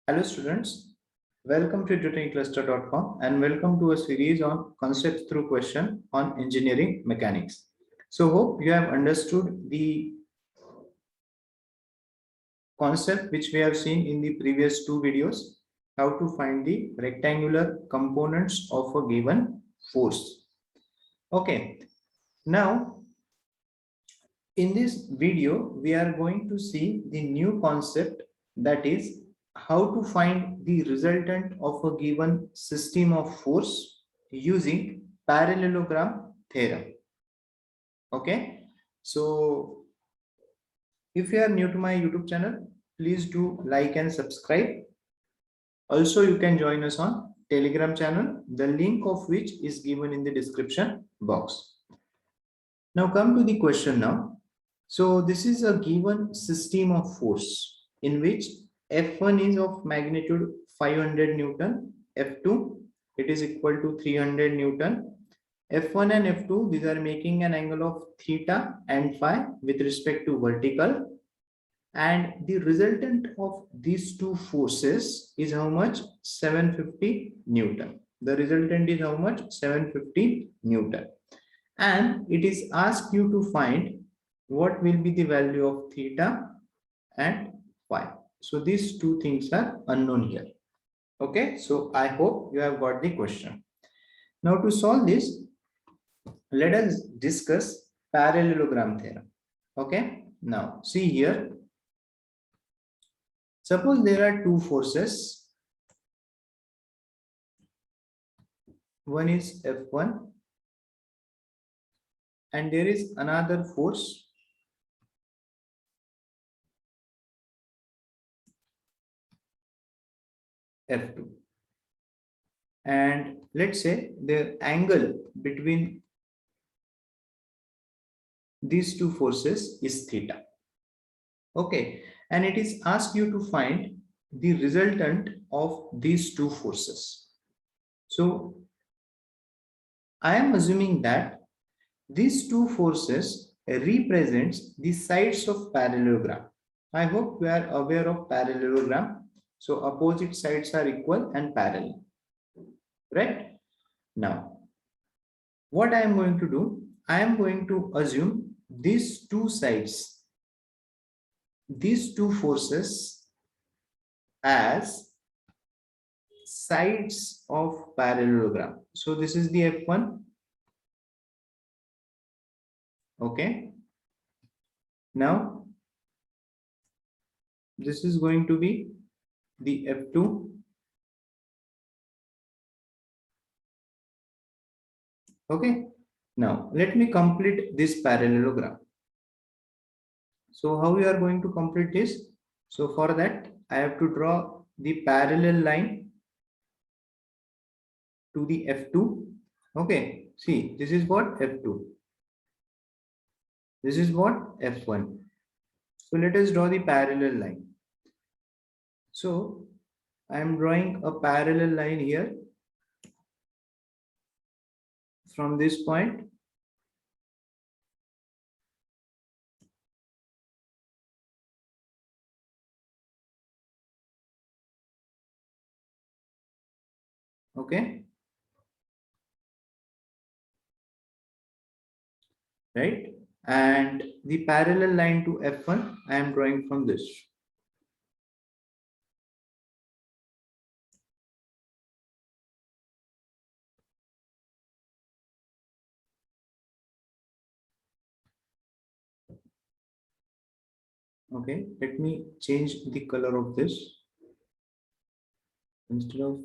Hello students, welcome to tutoringcluster.com and welcome to a series on concepts through question on engineering mechanics. So hope you have understood the concept which we have seen in the previous two videos, how to find the rectangular components of a given force. Okay, now in this video, we are going to see the new concept, that is how to find the resultant of a given system of force using parallelogram theorem. Okay, so if you are new to my YouTube channel, please do like and subscribe. Also, you can join us on Telegram channel, the link of which is given in the description box. Now come to the question now. So this is a given system of force in which F1 is of magnitude 500 Newton, F2 it is equal to 300 Newton. F1 and F2, these are making an angle of theta and phi with respect to vertical, and the resultant of these two forces is how much? 750 Newton. The resultant is how much? 750 Newton. And it is asked you to find what will be the value of theta and phi. So these two things are unknown here. Okay, so I hope you have got the question. Now to solve this, let us discuss parallelogram theorem. Okay, now see here. Suppose there are two forces. One is F1 and there is another force F2. And let's say the angle between these two forces is theta. Okay, and it is asked you to find the resultant of these two forces. So I am assuming that these two forces represents the sides of parallelogram. I hope you are aware of parallelogram. So opposite sides are equal and parallel. Right? Now, what I am going to do, I am going to assume these two sides, these two forces as sides of parallelogram. So this is the F1. Okay. Now, this is going to be the F2. Okay. Now, let me complete this parallelogram. So how we are going to complete this? So for that, I have to draw the parallel line to the F2. Okay. See, this is what F2. This is what F1. So let us draw the parallel line. So I am drawing a parallel line here from this point. Okay. Right. And the parallel line to F1, I am drawing from this. Okay, let me change the color of this. Instead of,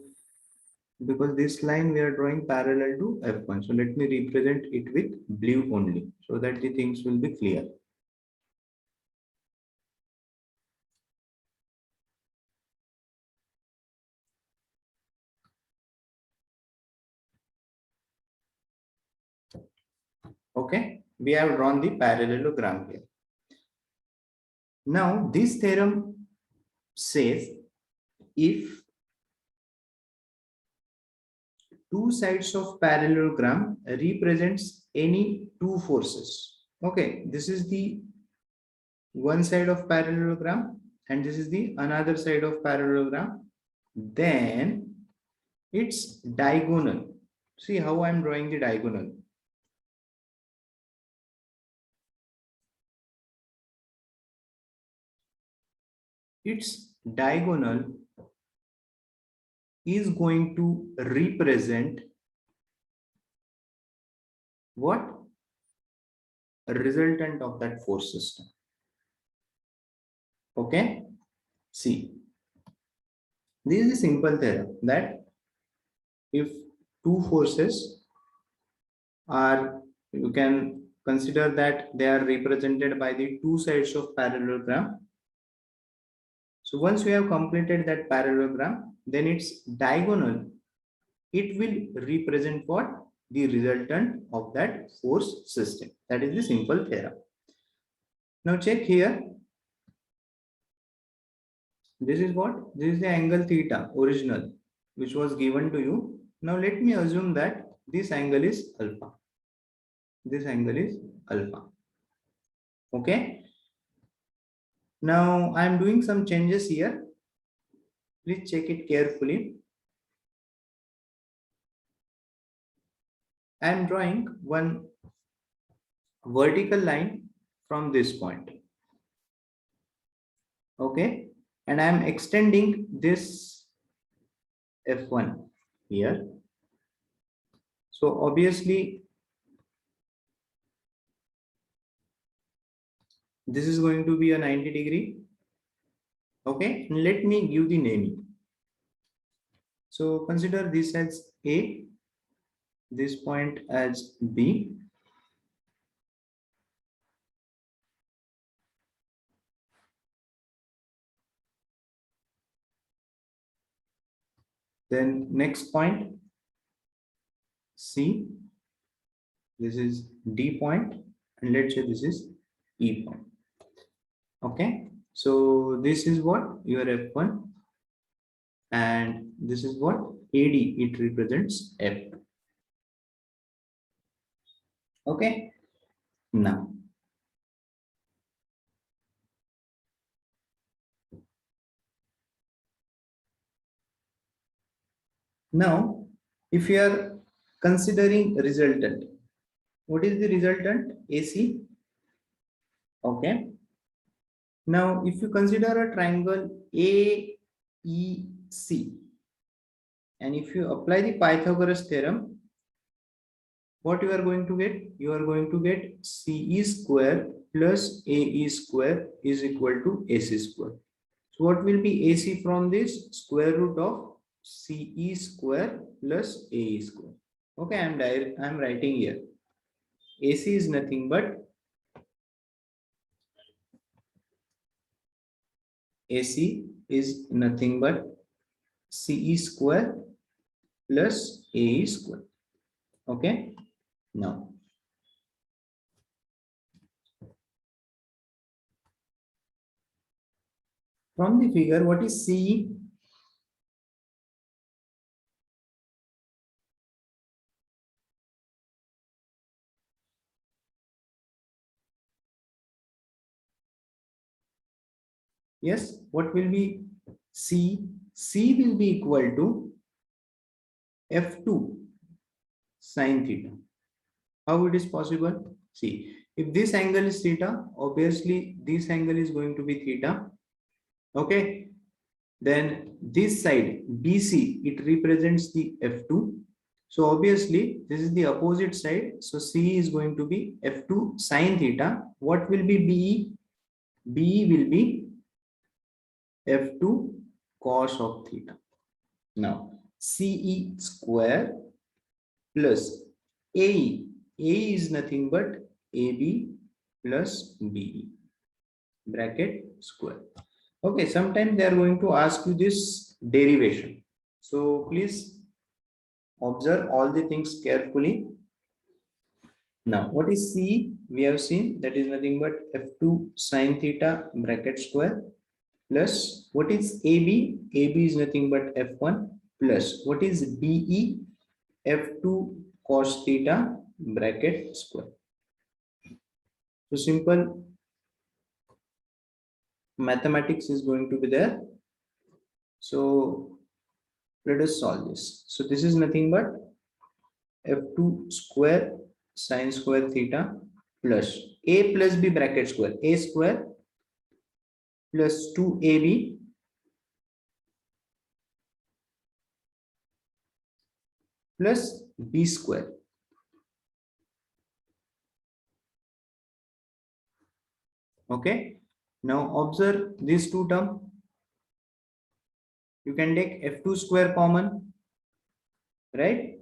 because this line we are drawing parallel to F1. So let me represent it with blue only so that the things will be clear. Okay, we have drawn the parallelogram here. Now this theorem says if two sides of parallelogram represents any two forces. Okay, this is the one side of parallelogram and this is the another side of parallelogram. then its diagonal. See how I'm drawing the diagonal. Its diagonal is going to represent what? A resultant of that force system. Okay, see, this is a simple theorem that if two forces are, you can consider that they are represented by the two sides of parallelogram. So once we have completed that parallelogram, then its diagonal, it will represent what? The resultant of that force system. That is the simple theorem. Now check here. This is what? This is the angle theta original, which was given to you. Now let me assume that this angle is alpha. This angle is alpha. Okay. Now I am doing some changes here. Please check it carefully. I am drawing one vertical line from this point. Okay. And I am extending this F1 here. So obviously, this is going to be a 90-degree. Okay. Let me give the naming. So consider this as A, this point as B. Then next point C, this is D point, and let's say this is E point. Okay, so this is what your F1, and this is what AD, it represents F. Okay, now if you are considering resultant, what is the resultant? AC. Okay, now if you consider a triangle AEC, and if you apply the Pythagoras theorem, what you are going to get? You are going to get CE square plus AE square is equal to AC square. So what will be AC from this? Square root of CE square plus AE square. Okay, I'm writing here. AC is nothing but CE square plus AE square. Okay, now from the figure, what is CE? Yes, what will be C? C will be equal to F2 sine theta. How it is possible? See, if this angle is theta, obviously this angle is going to be theta. Okay, then this side BC, it represents the F2. So obviously this is the opposite side. So C is going to be F2 sine theta. What will be BE? BE will be F2 cos of theta. Now CE square plus AE. AE is nothing but AB plus BE bracket square. Okay, sometimes they are going to ask you this derivation. So please observe all the things carefully. Now, what is C? We have seen that is nothing but F2 sine theta bracket square plus what is AB? AB is nothing but F1 plus what is BE? F2 cos theta bracket square. So simple mathematics is going to be there. So Let us solve this. So this is nothing but f2 square sine square theta plus a plus b bracket square, a square plus 2ab plus b square. Okay. Now observe these two terms. You can take f2 square common, right?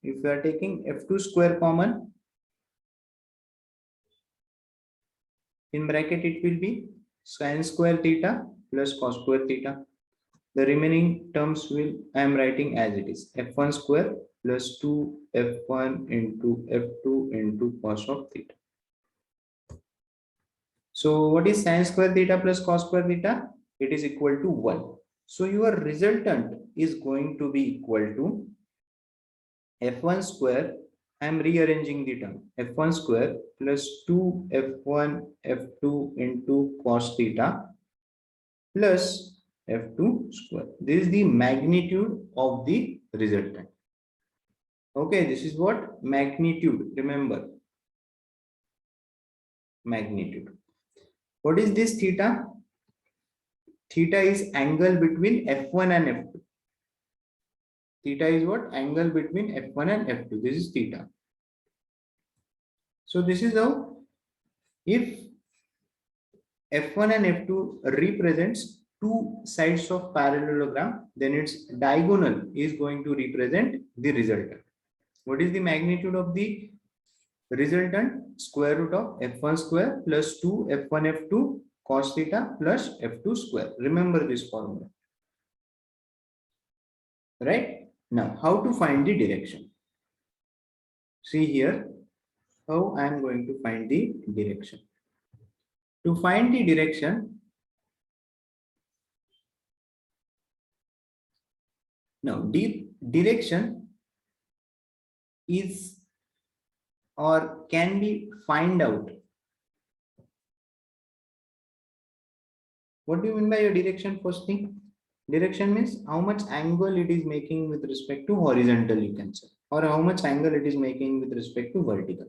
If you are taking f2 square common, in bracket it will be sine square theta plus cos square theta. The remaining terms will I am writing as it is, f1 square plus 2 f1 into f2 into cos of theta. So what is sine square theta plus cos square theta? It is equal to 1. So your resultant is going to be equal to f1 square. I am rearranging the term, f1 square plus 2 f1 f2 into cos theta plus f2 square. This is the magnitude of the resultant. Okay, this is what magnitude. Remember, magnitude. What is this theta? Theta is angle between f1 and f2. Theta is what? Angle between f1 and f2. This is theta. So this is how, if f1 and f2 represents two sides of parallelogram, then its diagonal is going to represent the resultant. What is the magnitude of the resultant? Square root of f1 square plus 2 f1 f2 cos theta plus f2 square. Remember this formula. Right? Now, how to find the direction? See here how I am going to find the direction. To find the direction, now direction is or can be find out. What do you mean by your direction? First thing, direction means how much angle it is making with respect to horizontal, you can say, or how much angle it is making with respect to vertical.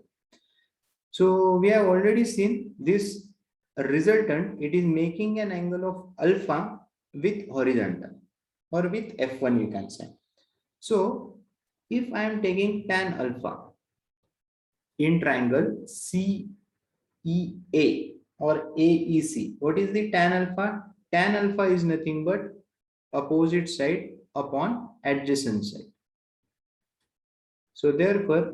So we have already seen this resultant, it is making an angle of alpha with horizontal or with f1, you can say. So if I am taking tan alpha in triangle CEA or AEC, what is the tan alpha? Tan alpha is nothing but opposite side upon adjacent side. So therefore,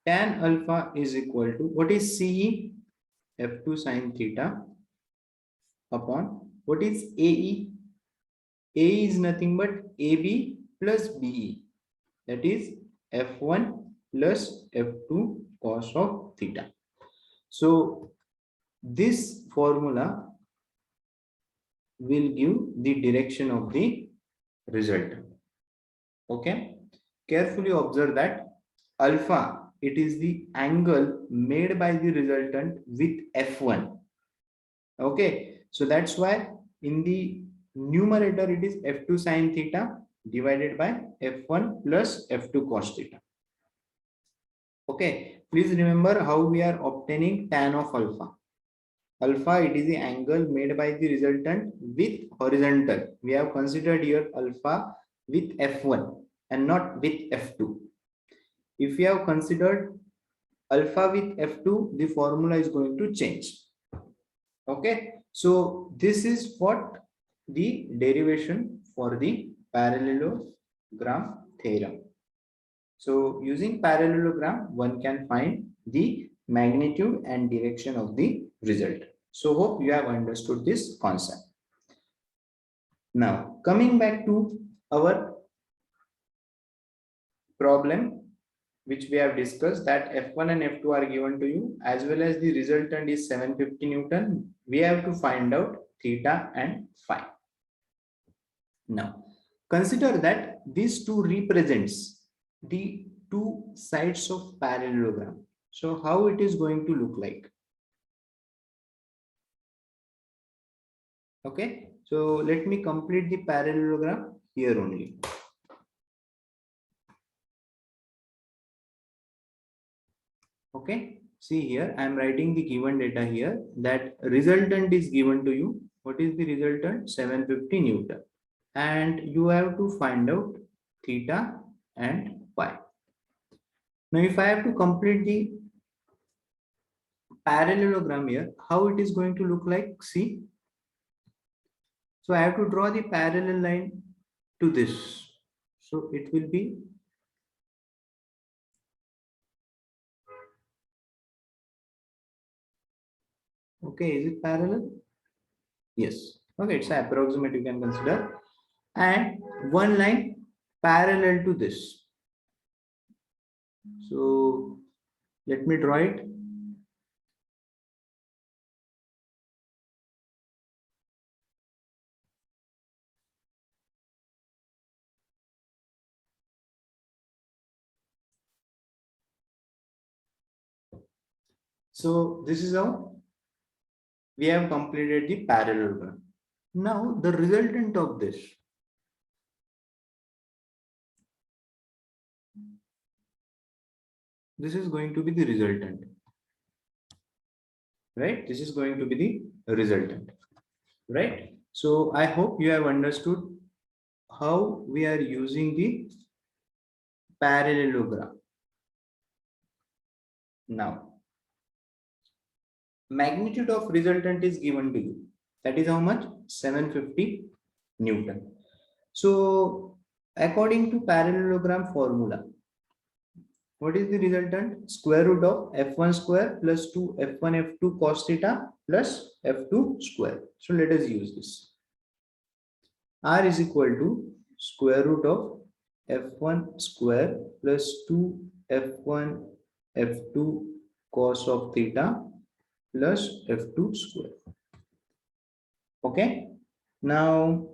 tan alpha is equal to, what is CE? F2 sine theta upon, what is AE? AE is nothing but AB plus BE, that is F1 plus F2 cos of theta. So this formula will give the direction of the resultant. Okay, carefully observe that alpha, it is the angle made by the resultant with f1. Okay, so that's why in the numerator it is f2 sine theta divided by f1 plus f2 cos theta. Okay, please remember how we are obtaining tan of alpha. Alpha, it is the angle made by the resultant with horizontal. We have considered here alpha with f1 and not with f2. If we have considered alpha with f2, the formula is going to change. Okay, so this is what the derivation for the parallelogram theorem. So using parallelogram, one can find the magnitude and direction of the result. So hope you have understood this concept. Now coming back to our problem, which we have discussed, that F1 and F2 are given to you, as well as the resultant is 750 Newton. We have to find out theta and phi. Now consider that these two represents the two sides of parallelogram. So how it is going to look like? Okay, so let me complete the parallelogram here only. Okay, see here, I am writing the given data here that resultant is given to you. What is the resultant? 750 Newton. And you have to find out theta and phi. Now, if I have to complete the parallelogram here, how it is going to look like? See, so I have to draw the parallel line to this. So it will be, okay, is it parallel? Yes. Okay, it's an approximate you can consider. And one line parallel to this. So let me draw it. So this is how we have completed the parallelogram. Now the resultant of this. This is going to be the resultant. Right? This is going to be the resultant. Right? So I hope you have understood how we are using the parallelogram. Now, magnitude of resultant is given to you. That is how much? 750 Newton. So according to parallelogram formula, what is the resultant? Square root of f1 square plus 2 f1 f2 cos theta plus f2 square. So let us use this. R is equal to square root of f1 square plus 2 f1 f2 cos of theta plus f2 square. Okay. Now,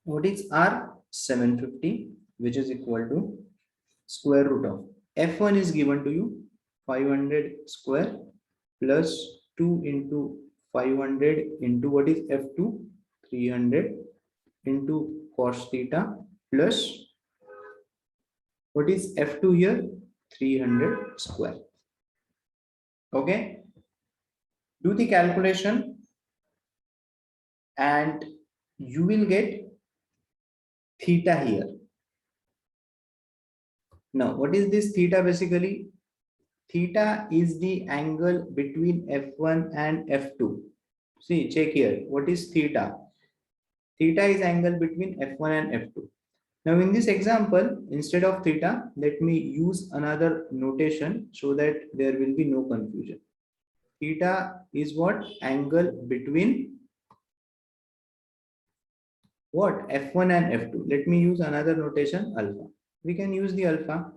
what is R? 750, which is equal to square root of f1 is given to you 500 square plus 2 into 500 into what is f2? 300 into cos theta plus what is f2 here? 300 square. Okay. Do the calculation and you will get theta here. Now, what is this theta basically? Theta is the angle between f1 and f2. See, check here. What is theta? Theta is angle between f1 and f2. Now, in this example, instead of theta, let me use another notation so that there will be no confusion. Theta is what? Angle between what? F1 and F2. Let me use another notation, alpha. We can use the alpha.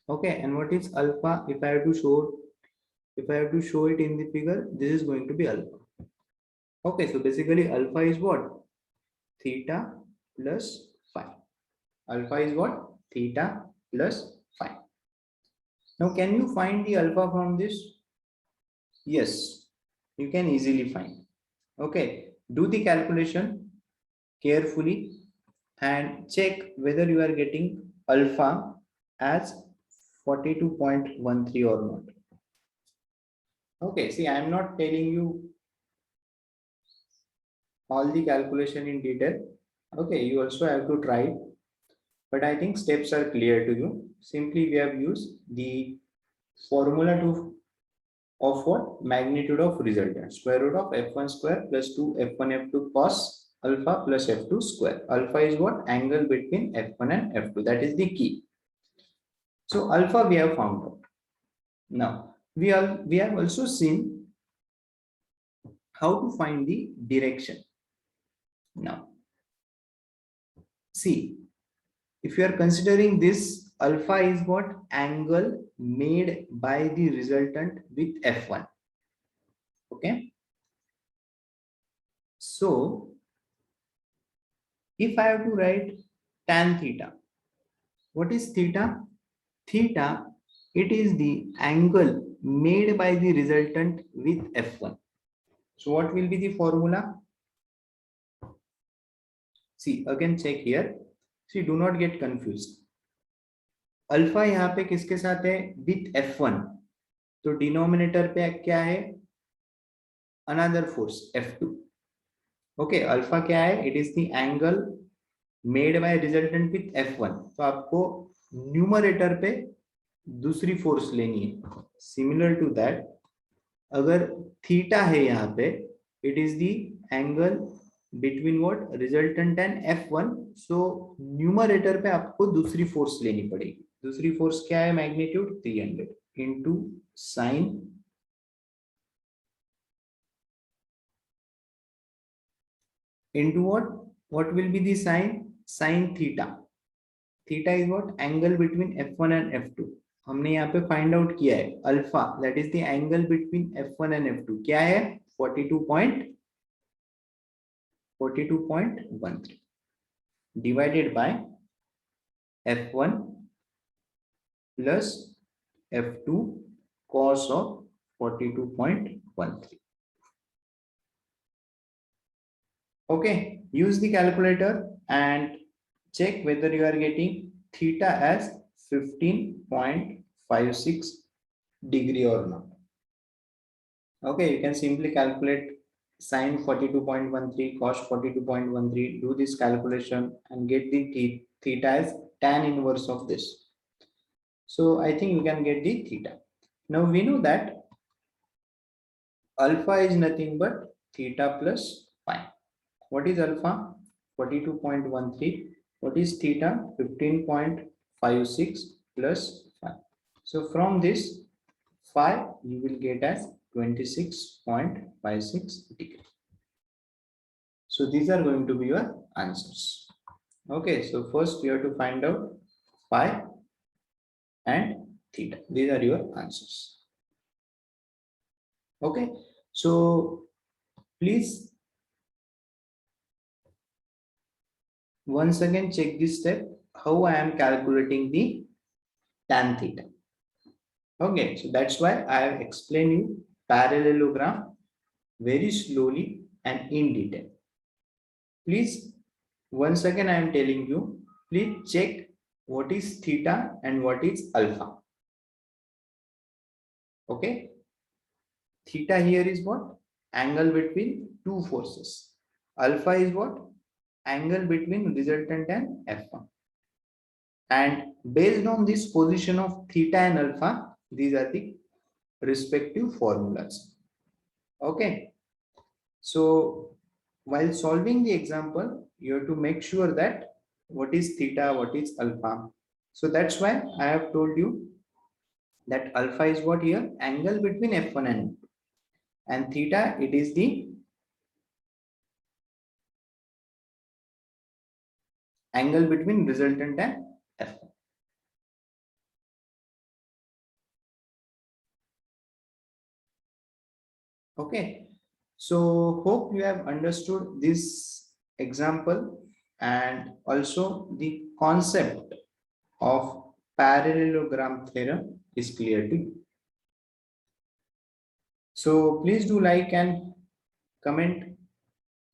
Okay, and what is alpha? If I have to show it in the figure, this is going to be alpha. Okay, so basically alpha is what? Theta plus phi. Alpha is what? Theta plus phi. Now, can you find the alpha from this? Yes, you can easily find. Okay, do the calculation carefully and check whether you are getting alpha as 42.13 or not. Okay, see, I am not telling you all the calculation in detail. Okay, you also have to try, but I think steps are clear to you. Simply we have used the formula to of what? Magnitude of resultant. Square root of f1 square plus 2 f1 f2 cos alpha plus f2 square. Alpha is what? Angle between f1 and f2. That is the key. So alpha we have found out. Now we have also seen how to find the direction. Now see, if you are considering this, alpha is what? Angle made by the resultant with f1. Okay. So if I have to write tan theta, what is theta? Theta, it is the angle made by the resultant with f1. So what will be the formula? See, again check here. See, do not get confused. Alpha यहाँ पे किसके साथ है, with F1, तो denominator पे क्या है, another force F2. Okay, alpha क्या है, it is the angle made by resultant with F1, तो आपको न्यूमरेटर पे दूसरी फोर्स लेनी है. सिमिलर टू दैट, अगर थीटा है यहाँ पे, it is the angle between what, resultant and F1, so numerator पे आपको दूसरी फोर्स लेनी पड़ेगी. दूसरी फोर्स क्या है, magnitude 300 into sine into what will be the sin theta. Theta is what, angle between F1 and F2. हमने यहाँ पे फाइंड आउट किया है alpha, that is the angle between F1 and F2, क्या है 42.13 divided by F1 plus F2 cos of 42.13. Okay, use the calculator and check whether you are getting theta as 15.56 degree or not. Okay, you can simply calculate sin 42.13, cos 42.13, do this calculation and get the theta as tan inverse of this. So I think you can get the theta. Now we know that alpha is nothing but theta plus pi. What is alpha? 42.13. What is theta? 15.56 plus 5. So from this 5 you will get as 26.56 degree. So these are going to be your answers. Okay, so first you have to find out pi and theta. These are your answers. Okay, so please once again check this step, how I am calculating the tan theta. Okay, so that's why I have explained you parallelogram very slowly and in detail. Please, once again I am telling you, please check what is theta and what is alpha. Okay, theta here is what, angle between two forces. Alpha is what, angle between resultant and F1. And based on this position of theta and alpha, these are the respective formulas. Okay, so while solving the example, you have to make sure that what is theta, what is alpha. So that's why I have told you that alpha is what here, angle between F1 and F2, and theta, it is the angle between resultant and F1. Okay, so hope you have understood this example and also the concept of parallelogram theorem is clear to you. So please do like and comment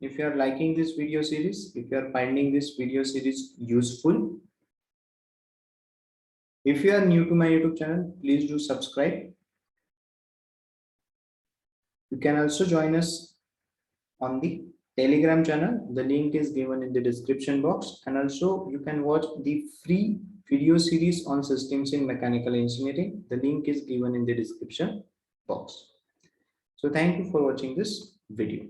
if you are liking this video series, if you are finding this video series useful. If you are new to my YouTube channel, please do subscribe. You can also join us on the Telegram channel. The link is given in the description box, and also you can watch the free video series on systems in mechanical engineering. The link is given in the description box. So thank you for watching this video.